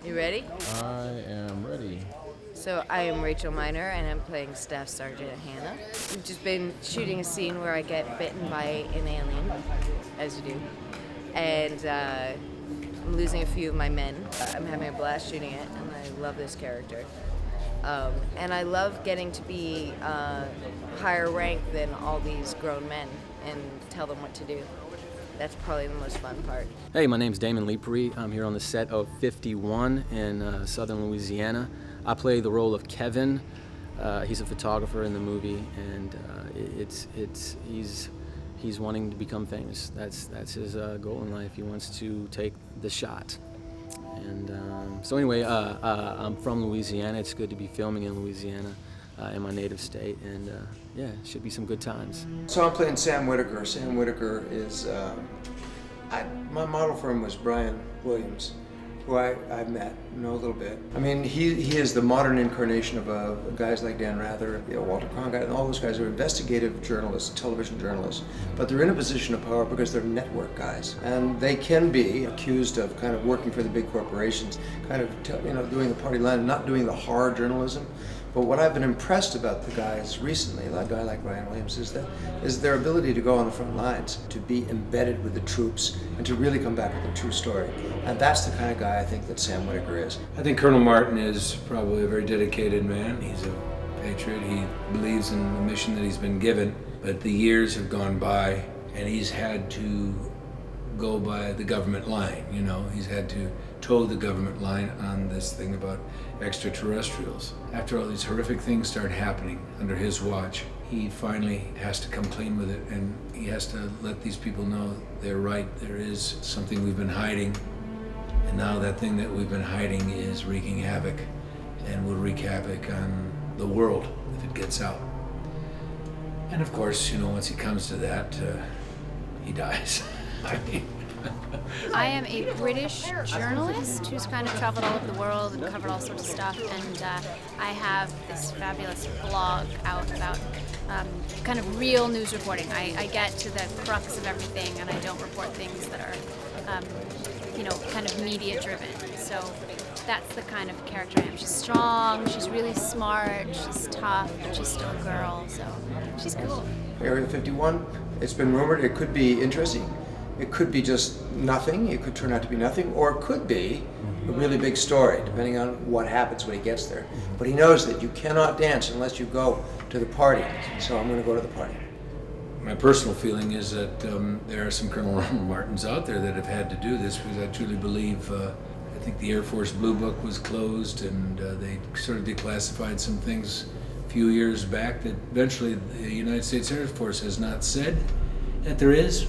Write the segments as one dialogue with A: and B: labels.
A: You ready?
B: I am ready.
A: So I am Rachel Miner, and I'm playing Staff Sergeant Hannah. We've just been shooting a scene where I get bitten by an alien, as you do, and I'm losing a few of my men. I'm having a blast shooting it, and I love this character. And I love getting to be higher rank than all these grown men and tell them what to do. That's probably the most fun part.
C: Hey, my name's Damon Leapery. I'm here on the set of 51 in southern Louisiana. I play the role of Kevin. He's a photographer in the movie, and he's wanting to become famous. That's his goal in life. He wants to take the shot. And so anyway, I'm from Louisiana. It's good to be filming in Louisiana, in my native state, and yeah, it should be some good times.
D: So I'm playing Sam Whitaker. Sam Whitaker is, my model for him was Brian Williams, who I met, know a little bit. I mean, he is the modern incarnation of guys like Dan Rather, Walter Cronkite, and all those guys are investigative journalists, television journalists, but they're in a position of power because they're network guys, and they can be accused of kind of working for the big corporations, kind of doing the party line, and not doing the hard journalism. But what I've been impressed about the guys recently, a guy like Brian Williams, is their ability to go on the front lines, to be embedded with the troops, and to really come back with a true story. And that's the kind of guy I think that Sam Whitaker is.
E: I think Colonel Martin is probably a very dedicated man. He's a patriot. He believes in the mission that he's been given. But the years have gone by, and he's had to go by the government line. He's had to toe the government line on this thing about extraterrestrials. After all these horrific things start happening under his watch, he finally has to come clean with it, and he has to let these people know they're right. There is something we've been hiding, and now that thing that we've been hiding is wreaking havoc, and will wreak havoc on the world if it gets out. And of course, once he comes to that, he dies.
F: I am a British journalist who's kind of traveled all over the world and covered all sorts of stuff, and I have this fabulous blog out about kind of real news reporting. I get to the crux of everything, and I don't report things that are, kind of media driven. So that's the kind of character I am. She's strong, she's really smart, she's tough, but she's still a girl, so she's cool.
D: Area 51, it's been rumored it could be interesting. It could be just nothing, it could turn out to be nothing, or it could be a really big story, depending on what happens when he gets there. But he knows that you cannot dance unless you go to the party, so I'm going to go to the party.
E: My personal feeling is that there are some Colonel Martins out there that have had to do this, because I truly believe, I think the Air Force Blue Book was closed, and they sort of declassified some things a few years back that eventually the United States Air Force has not said that there is,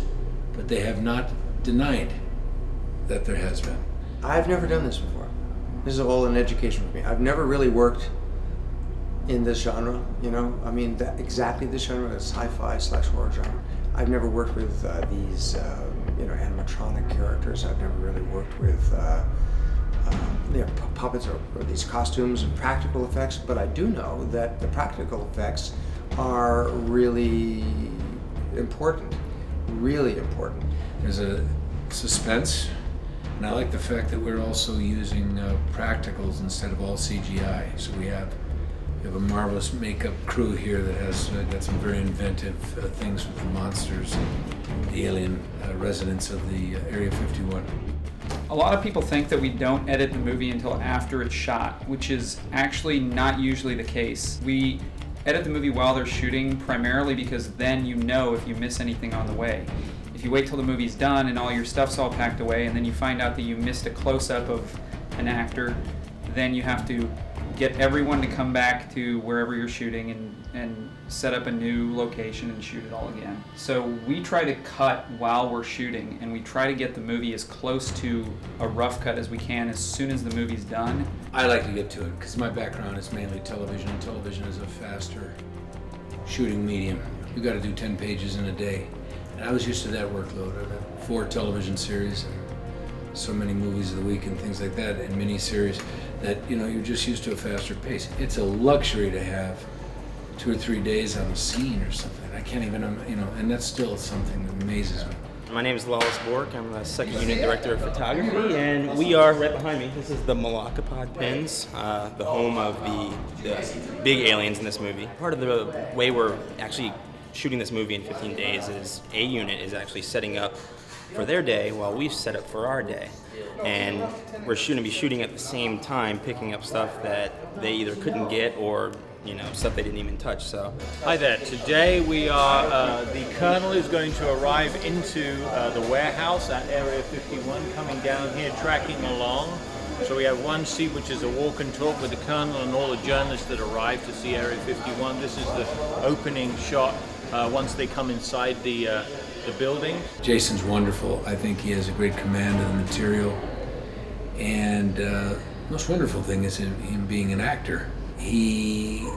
E: but they have not denied that there has been.
D: I've never done this before. This is all an education for me. I've never really worked in this genre, exactly this genre, the sci-fi/horror genre. I've never worked with these, animatronic characters. I've never really worked with, puppets or these costumes and practical effects, but I do know that the practical effects are really important. Really important.
E: There's a suspense, and I like the fact that we're also using practicals instead of all CGI. So we have a marvelous makeup crew here that has got some very inventive things with the monsters, the alien residents of the Area 51.
G: A lot of people think that we don't edit the movie until after it's shot, which is actually not usually the case. We edit the movie while they're shooting, primarily because then if you miss anything on the way. If you wait till the movie's done and all your stuff's all packed away, and then you find out that you missed a close-up of an actor, then you have to get everyone to come back to wherever you're shooting and set up a new location and shoot it all again. So we try to cut while we're shooting, and we try to get the movie as close to a rough cut as we can as soon as the movie's done.
E: I like to get to it because my background is mainly television, and television is a faster shooting medium. You got to do 10 pages in a day, and I was used to that workload. I had 4 television series and so many movies of the week and things like that, and miniseries that you're just used to a faster pace. It's a luxury to have 2 or 3 days on a scene or something. I can't even, and that's still something that amazes me.
H: My name is Lawless Bork. I'm the second unit director of photography, and we are right behind me. This is the Malacapod Pins, the home of the big aliens in this movie. Part of the way we're actually shooting this movie in 15 days is a unit is actually setting up for their day while we've set up for our day. And we're going to be shooting at the same time, picking up stuff that they either couldn't get or stuff they didn't even touch. So,
I: hi there. Today we are, the Colonel is going to arrive into the warehouse at Area 51, coming down here, tracking along. So we have one seat which is a walk and talk with the Colonel and all the journalists that arrive to see Area 51. This is the opening shot once they come inside the building.
E: Jason's wonderful. I think he has a great command of the material. And the most wonderful thing is him being an actor. He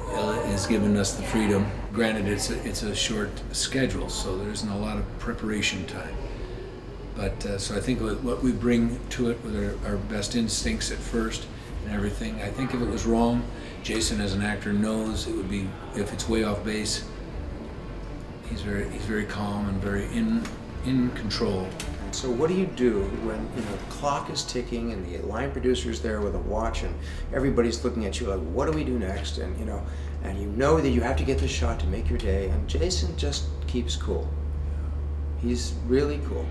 E: has given us the freedom. Granted, it's a short schedule, so there isn't a lot of preparation time. But so I think what we bring to it with our best instincts at first and everything. I think if it was wrong, Jason as an actor knows it would be, if it's way off base, he's very calm and very in control.
D: So what do you do when the clock is ticking and the line producer's there with a watch and everybody's looking at you like, what do we do next? And you know that you have to get this shot to make your day, and Jason just keeps cool. He's really cool.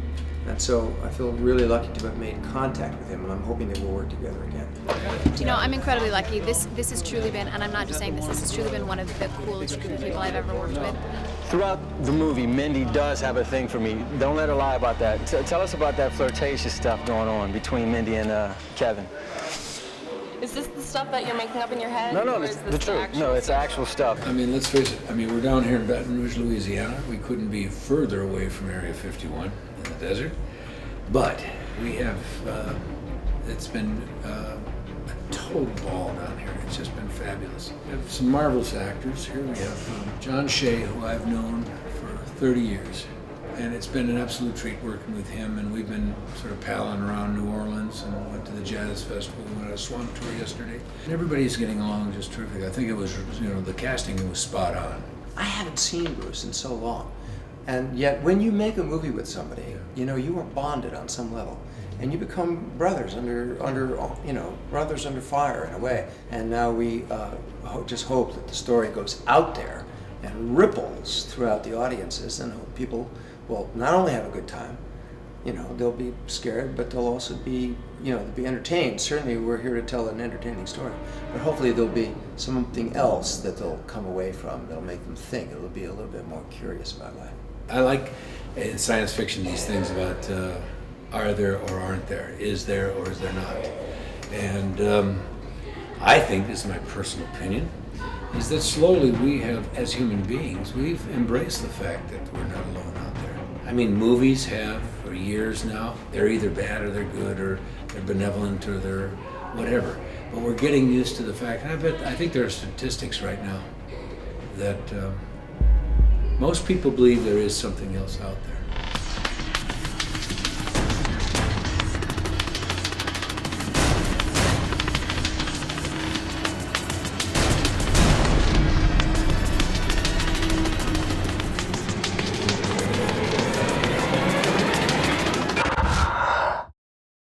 D: And so I feel really lucky to have made contact with him, and I'm hoping that we'll work together again.
F: I'm incredibly lucky. This has truly been, and I'm not just saying this has truly been one of the coolest group of people I've ever worked with.
J: Throughout the movie, Mindy does have a thing for me. Don't let her lie about that. Tell us about that flirtatious stuff going on between Mindy and Kevin.
K: Is this the stuff that you're making up in your head?
J: No, it's the truth. No, it's actual stuff.
E: I mean, let's face it. I mean, we're down here in Baton Rouge, Louisiana. We couldn't be further away from Area 51 in the desert. But we have, it's been a total ball down here. It's just been fabulous. We have some marvelous actors. Here we have John Shea, who I've known for 30 years. And it's been an absolute treat working with him, and we've been sort of palling around New Orleans and went to the Jazz Festival, we went on a swamp tour yesterday. And everybody's getting along just terrific. I think it was, the casting was spot on.
D: I haven't seen Bruce in so long. And yet when you make a movie with somebody, you are bonded on some level. And you become brothers under brothers under fire in a way. And now we just hope that the story goes out there and ripples throughout the audiences, and people will not only have a good time, they'll be scared, but they'll also be, they'll be entertained. Certainly we're here to tell an entertaining story, but hopefully there'll be something else that they'll come away from that'll make them think. It'll be a little bit more curious about life.
E: I like in science fiction these things about are there or aren't there, is there or is there not. And I think, this is my personal opinion, is that slowly we have, as human beings, we've embraced the fact that we're not alone out there. I mean, movies have for years now. They're either bad or they're good, or they're benevolent or they're whatever. But we're getting used to the fact, and I think there are statistics right now that most people believe there is something else out there.